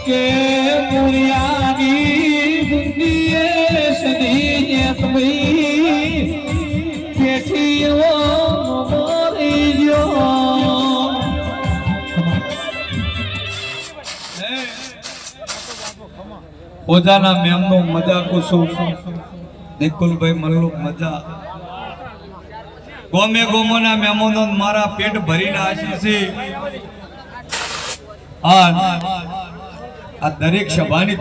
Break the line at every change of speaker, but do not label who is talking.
કે દુનિયાની બુદ્ધિએ સદી ભાઈ પેઠીઓ મોરી ગયો ઓજાના મેમનો મજા કુસુમ નિકુલભાઈ મલ્લુક મજા ગોમે ગોમોના મેમોનો મારા પેટ ભરીને આશીષી આ દરેક સભાની